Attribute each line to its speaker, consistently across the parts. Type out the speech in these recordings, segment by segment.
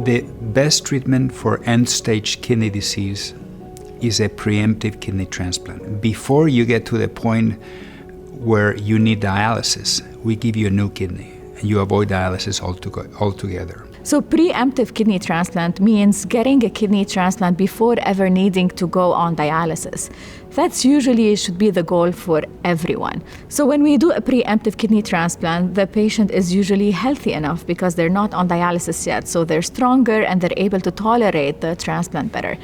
Speaker 1: The best treatment for end-stage kidney disease is a preemptive kidney transplant. Before you get to the point where you need dialysis, we give you a new kidney, and you avoid dialysis altogether.
Speaker 2: So preemptive kidney transplant means getting a kidney transplant before ever needing to go on dialysis. That's usually should be the goal for everyone. So when we do a preemptive kidney transplant, the patient is usually healthy enough because they're not on dialysis yet, so they're stronger and they're able to tolerate the transplant better.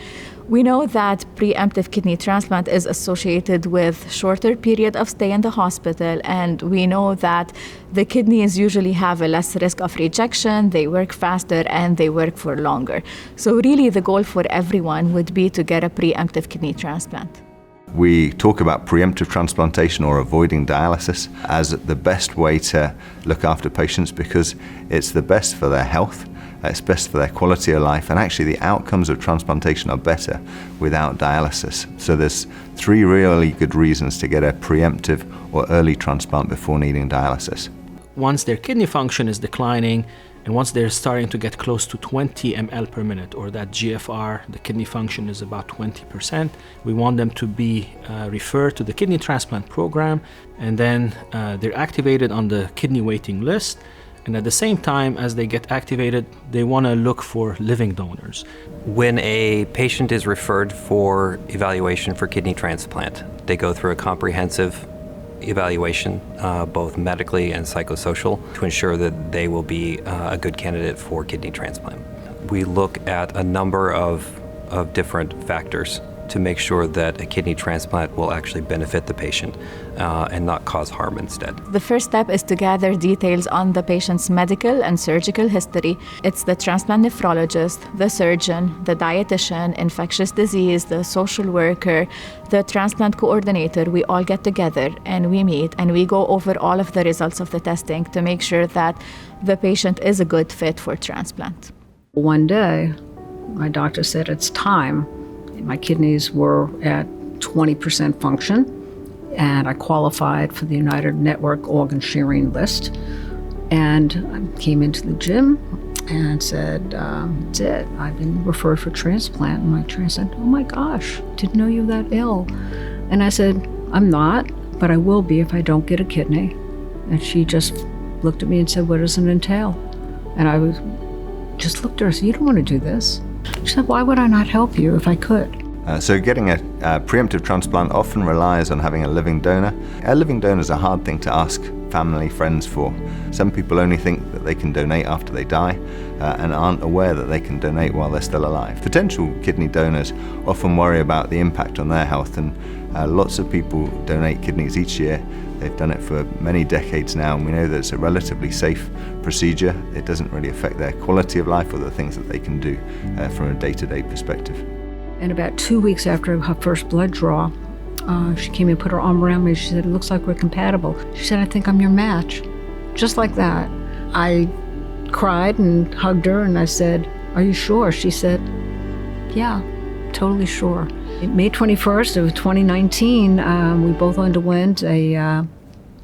Speaker 2: We know that preemptive kidney transplant is associated with shorter period of stay in the hospital, and we know that the kidneys usually have a less risk of rejection, they work faster, and they work for longer. So really the goal for everyone would be to get a preemptive kidney transplant.
Speaker 3: We talk about preemptive transplantation or avoiding dialysis as the best way to look after patients because it's the best for their health. It's best for their quality of life, and actually the outcomes of transplantation are better without dialysis. So there's 3 really good reasons to get a preemptive or early transplant before needing dialysis.
Speaker 4: Once their kidney function is declining, and once they're starting to get close to 20 ml per minute, or that GFR, the kidney function is about 20%, we want them to be referred to the kidney transplant program, and then they're activated on the kidney waiting list. And at the same time, as they get activated, they want to look for living donors.
Speaker 5: When a patient is referred for evaluation for kidney transplant, they go through a comprehensive evaluation, both medically and psychosocial, to ensure that they will be a good candidate for kidney transplant. We look at a number of different factors to make sure that a kidney transplant will actually benefit the patient and not cause harm instead.
Speaker 2: The first step is to gather details on the patient's medical and surgical history. It's the transplant nephrologist, the surgeon, the dietitian, infectious disease, the social worker, the transplant coordinator. We all get together and we meet and we go over all of the results of the testing to make sure that the patient is a good fit for transplant.
Speaker 6: One day, my doctor said it's time. My kidneys were at 20% function, and I qualified for the United Network organ sharing list. And I came into the gym and said, that's it, I've been referred for transplant. And my trainer said, oh my gosh, didn't know you were that ill. And I said, I'm not, but I will be if I don't get a kidney. And she just looked at me and said, what does it entail? And I just looked at her and said, you don't want to do this. She said, why would I not help you if I could?
Speaker 3: So getting a preemptive transplant often relies on having a living donor. A living donor is a hard thing to ask family, friends for. Some people only think that they can donate after they die and aren't aware that they can donate while they're still alive. Potential kidney donors often worry about the impact on their health, and lots of people donate kidneys each year. They've done it for many decades now, and we know that it's a relatively safe procedure. It doesn't really affect their quality of life or the things that they can do from a day-to-day perspective.
Speaker 6: And about 2 weeks after her first blood draw, she came and put her arm around me. She said, it looks like we're compatible. She said, I think I'm your match. Just like that. I cried and hugged her and I said, are you sure? She said, yeah, totally sure. May 21st of 2019, we both underwent a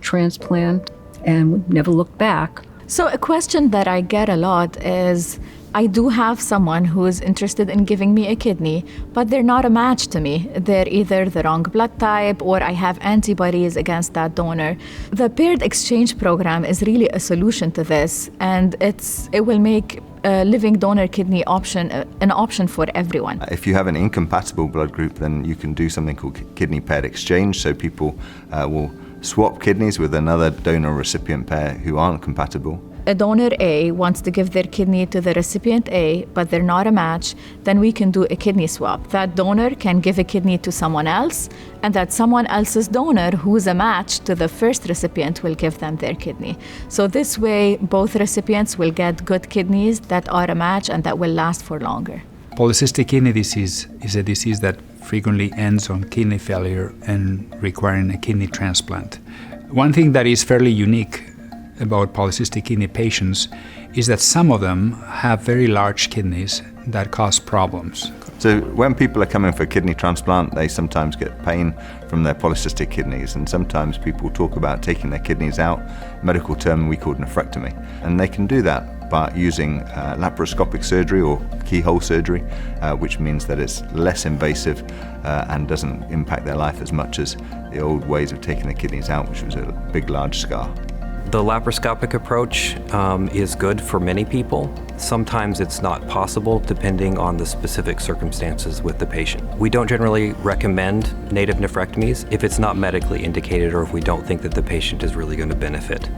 Speaker 6: transplant and we never looked back.
Speaker 2: So a question that I get a lot is, I do have someone who is interested in giving me a kidney, but they're not a match to me. They're either the wrong blood type or I have antibodies against that donor. The paired exchange program is really a solution to this, and it will make a living donor kidney option an option for everyone.
Speaker 3: If you have an incompatible blood group, then you can do something called kidney paired exchange, so people will swap kidneys with another donor-recipient pair who aren't compatible.
Speaker 2: A donor A wants to give their kidney to the recipient A, but they're not a match, then we can do a kidney swap. That donor can give a kidney to someone else, and that someone else's donor who's a match to the first recipient will give them their kidney. So this way, both recipients will get good kidneys that are a match and that will last for longer.
Speaker 1: Polycystic kidney disease is a disease that frequently ends on kidney failure and requiring a kidney transplant. One thing that is fairly unique about polycystic kidney patients is that some of them have very large kidneys that cause problems.
Speaker 3: So when people are coming for kidney transplant, they sometimes get pain from their polycystic kidneys, and sometimes people talk about taking their kidneys out, medical term we call nephrectomy. And they can do that by using laparoscopic surgery or keyhole surgery, which means that it's less invasive and doesn't impact their life as much as the old ways of taking the kidneys out, which was a big, large scar.
Speaker 5: The laparoscopic approach is good for many people. Sometimes it's not possible depending on the specific circumstances with the patient. We don't generally recommend native nephrectomies if it's not medically indicated or if we don't think that the patient is really going to benefit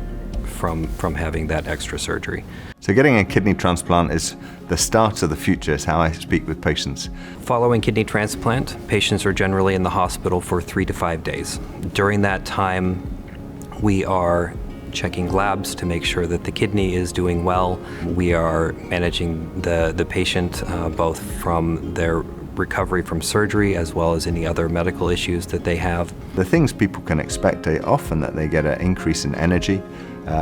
Speaker 5: from having that extra surgery.
Speaker 3: So getting a kidney transplant is the start of the future, is how I speak with patients.
Speaker 5: Following kidney transplant, patients are generally in the hospital for 3 to 5 days. During that time, we are checking labs to make sure that the kidney is doing well. We are managing the patient both from their recovery from surgery as well as any other medical issues that they have.
Speaker 3: The things people can expect are often that they get an increase in energy.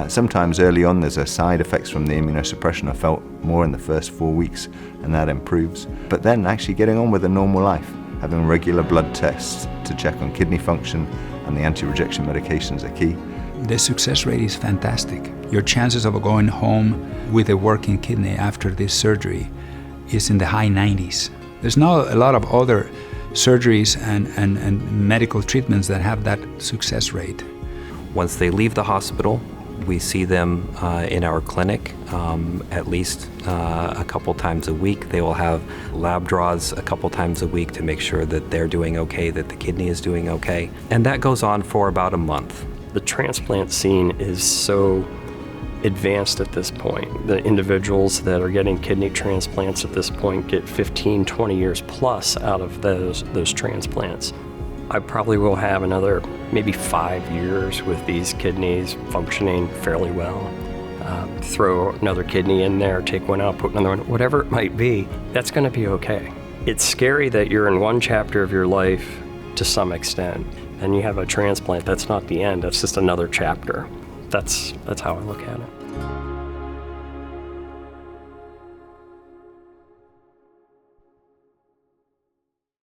Speaker 3: Sometimes early on there's a side effects from the immunosuppression are felt more in the first 4 weeks, and that improves. But then actually getting on with a normal life, having regular blood tests to check on kidney function, and the anti-rejection medications are key.
Speaker 1: The success rate is fantastic. Your chances of going home with a working kidney after this surgery is in the high 90s. There's not a lot of other surgeries and medical treatments that have that success rate.
Speaker 5: Once they leave the hospital, we see them in our clinic at least a couple times a week. They will have lab draws a couple times a week to make sure that they're doing okay, that the kidney is doing okay. And that goes on for about a month.
Speaker 7: The transplant scene is so advanced at this point. The individuals that are getting kidney transplants at this point get 15, 20 years plus out of those transplants. I probably will have another maybe 5 years with these kidneys functioning fairly well. Throw another kidney in there, take one out, put another one, whatever it might be, that's gonna be okay. It's scary that you're in one chapter of your life to some extent, and you have a transplant. That's not the end, that's just another chapter. That's how I look at it.